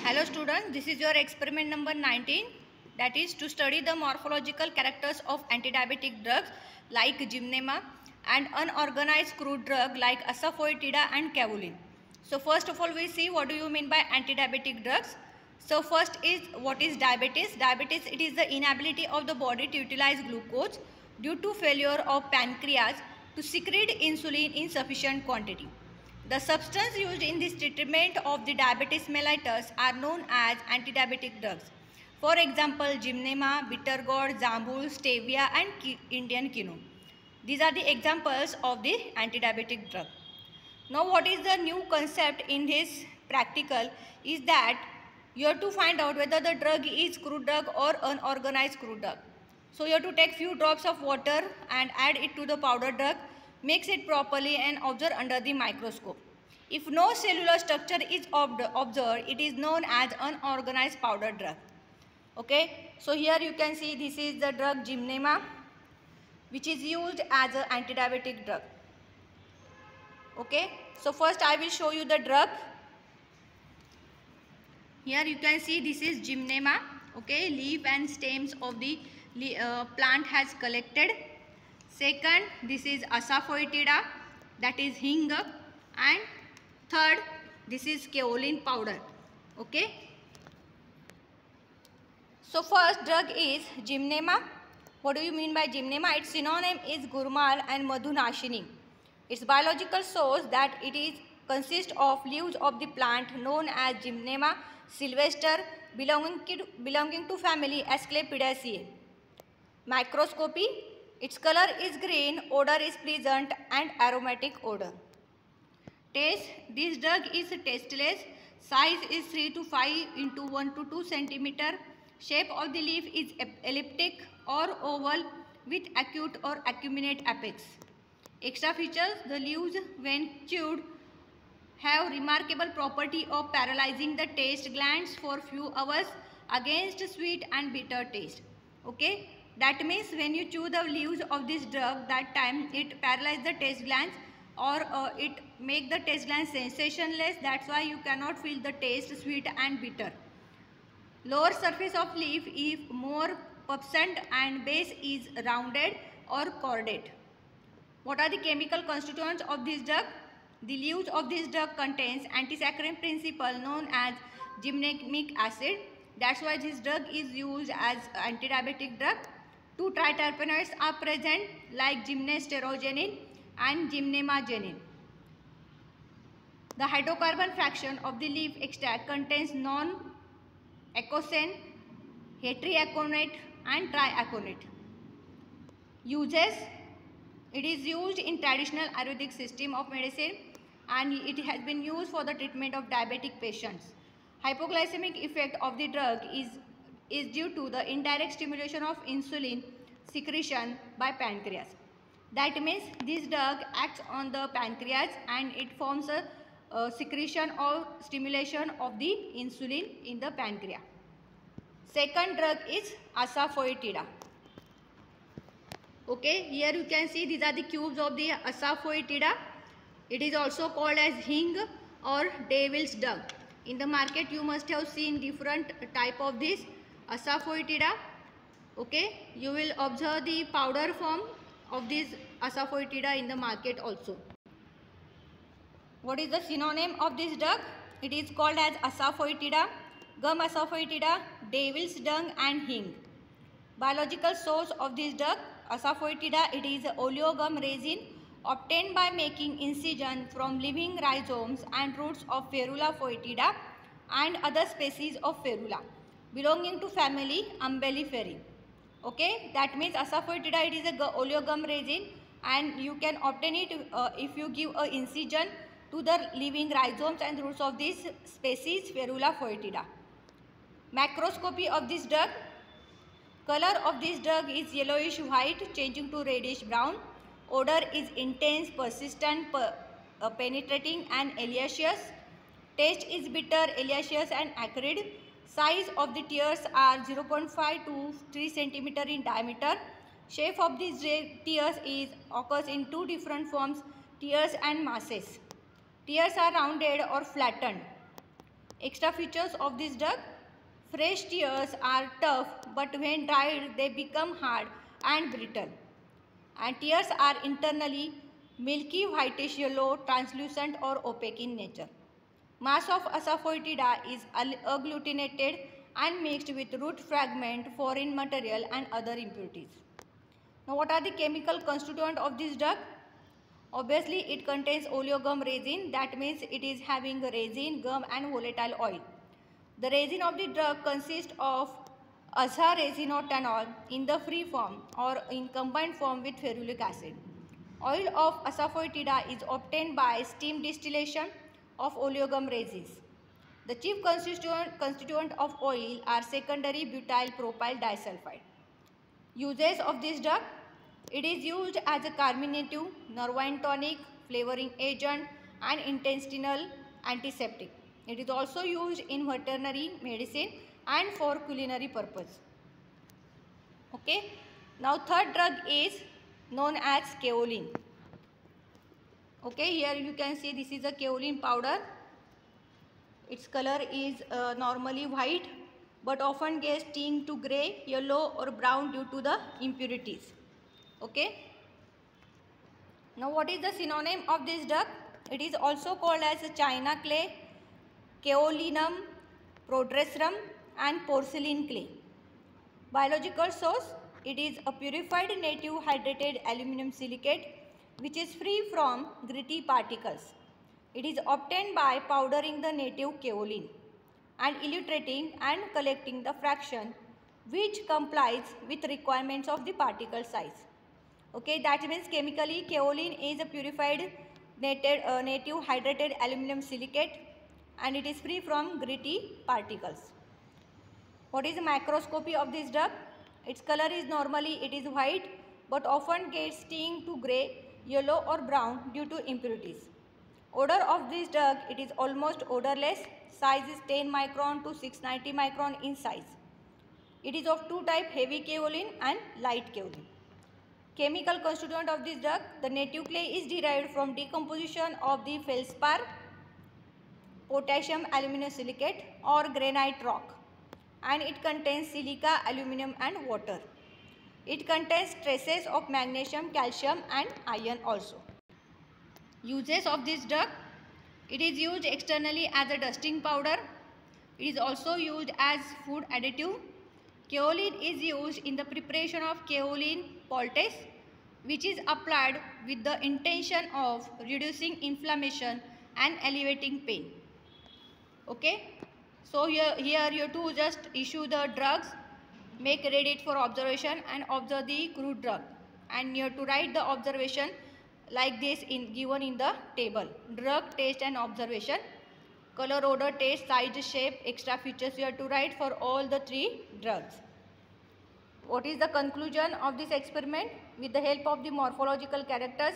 Hello students, this is your experiment number 19, that is to study the morphological characters of antidiabetic drugs like Gymnema and unorganized crude drug like Asafoetida and Cavolin. So first of all we see what do you mean by antidiabetic drugs. So first is what is diabetes. Diabetes, it is the inability of the body to utilize glucose due to failure of pancreas to secrete insulin in sufficient quantity. The substance used in this treatment of the diabetes mellitus are known as antidiabetic drugs. For example, Gymnema, bitter gourd, Zambul, Stevia and Indian quinoa. These are the examples of the antidiabetic drug. Now what is the new concept in this practical is that you have to find out whether the drug is crude drug or unorganized crude drug. So you have to take few drops of water and add it to the powder drug. Mix it properly and observe under the microscope. If no cellular structure is observed, it is known as unorganized powder drug. Okay, so here you can see this is the drug Gymnema, which is used as an antidiabetic drug. Okay, so first I will show you the drug. Here you can see this is Gymnema. Okay, leaf and stems of the plant has collected. Second, this is Asafoetida, that is hing, and third, this is Cavolin powder. Okay. So first drug is Gymnema. What do you mean by Gymnema? Its synonym is Gurmal and Madhunashini. Its biological source that it is consists of leaves of the plant known as Gymnema sylvester belonging to family Asclepidaceae. Microscopy. Its color is green, odor is pleasant and aromatic odor. Taste. This drug is tasteless. Size is 3 to 5 into 1 to 2 centimeter. Shape of the leaf is elliptic or oval with acute or acuminate apex. Extra features. The leaves when chewed have remarkable property of paralyzing the taste glands for few hours against sweet and bitter taste. Okay. That means when you chew the leaves of this drug, that time it paralyzes the taste glands or it make the taste glands sensationless. That's why you cannot feel the taste sweet and bitter. Lower surface of leaf is more pubescent and base is rounded or cordate. What are the chemical constituents of this drug? The leaves of this drug contains antisaccharin principle known as gymnemic acid. That's why this drug is used as antidiabetic drug. 2 triterpenoids are present like gymnasterogenin and gymnemagenin. The hydrocarbon fraction of the leaf extract contains non-eicosane, heteriaconate and triaconate. Uses. It is used in traditional Ayurvedic system of medicine and it has been used for the treatment of diabetic patients. Hypoglycemic effect of the drug is due to the indirect stimulation of insulin secretion by pancreas. That means this drug acts on the pancreas and it forms a secretion or stimulation of the insulin in the pancreas. Second drug is Asafoetida. Okay, here you can see these are the cubes of the Asafoetida. It is also called as hing or devil's dung. In the market you must have seen different type of this Asafoetida. Okay, you will observe the powder form of this Asafoetida in the market also. What is the synonym of this drug? It is called as Asafoetida, gum Asafoetida, devil's dung and hing. Biological source of this drug Asafoetida, it is oleogum resin obtained by making incision from living rhizomes and roots of Ferula foetida and other species of Ferula belonging to family Umbelliferae. Okay, that means Asafoetida, it is a oleogum resin and you can obtain it if you give a incision to the living rhizomes and roots of this species Ferula foetida. Macroscopy of this drug. Color of this drug is yellowish white changing to reddish brown. Odor is intense, persistent, penetrating and eliaceous. Taste is bitter, eliaceous and acrid. Size of the tears are 0.5 to 3 cm in diameter. Shape of these tears occurs in 2 different forms, tears and masses. Tears are rounded or flattened. Extra features of this drug: fresh tears are tough, but when dried they become hard and brittle. And tears are internally milky whitish yellow, translucent or opaque in nature. Mass of Asafoetida is agglutinated and mixed with root fragment, foreign material and other impurities. Now what are the chemical constituents of this drug? Obviously it contains oleogum resin, that means it is having resin, gum and volatile oil. The resin of the drug consists of azaresinotannol in the free form or in combined form with ferulic acid. Oil of Asafoetida is obtained by steam distillation of oleogum resins. The chief constituent of oil are secondary butyl propyl disulfide. Uses of this drug: it is used as a carminative, nervine tonic, flavoring agent and intestinal antiseptic. It is also used in veterinary medicine and for culinary purpose. Okay. Now third drug is known as kaolin. Okay, here you can see this is a kaolin powder. Its color is normally white, but often gets tinged to grey, yellow or brown due to the impurities. Okay. Now what is the synonym of this drug? It is also called as china clay, kaolinum prodressrum and porcelain clay. Biological source: it is a purified native hydrated aluminum silicate which is free from gritty particles. It is obtained by powdering the native kaolin and elutridating and collecting the fraction which complies with requirements of the particle size. Okay, that means chemically kaolin is a purified native hydrated aluminum silicate and it is free from gritty particles. What is the macroscopy of this drug? Its color is normally it is white, but often gets tinged to grey, yellow or brown due to impurities. Odor of this drug: it is almost odorless. Size is 10 micron to 690 micron in size. It is of two types, heavy kaolin and light kaolin. Chemical constituent of this drug: the native clay is derived from decomposition of the feldspar, potassium aluminum silicate or granite rock, and it contains silica, aluminum and water. It contains traces of magnesium, calcium and iron also. Uses of this drug: it is used externally as a dusting powder. It is also used as food additive. Kaolin is used in the preparation of kaolin poultice, which is applied with the intention of reducing inflammation and alleviating pain. Okay. So here you have to just issue the drugs, make ready for observation and observe the crude drug, and you have to write the observation like this given in the table: drug, taste and observation, color, odor, taste, size, shape, extra features you have to write for all the three drugs. What is the conclusion of this experiment? With the help of the morphological characters,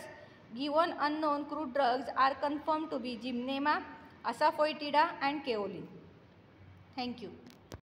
given unknown crude drugs are confirmed to be Gymnema, Asafoetida and kaolin. Thank you.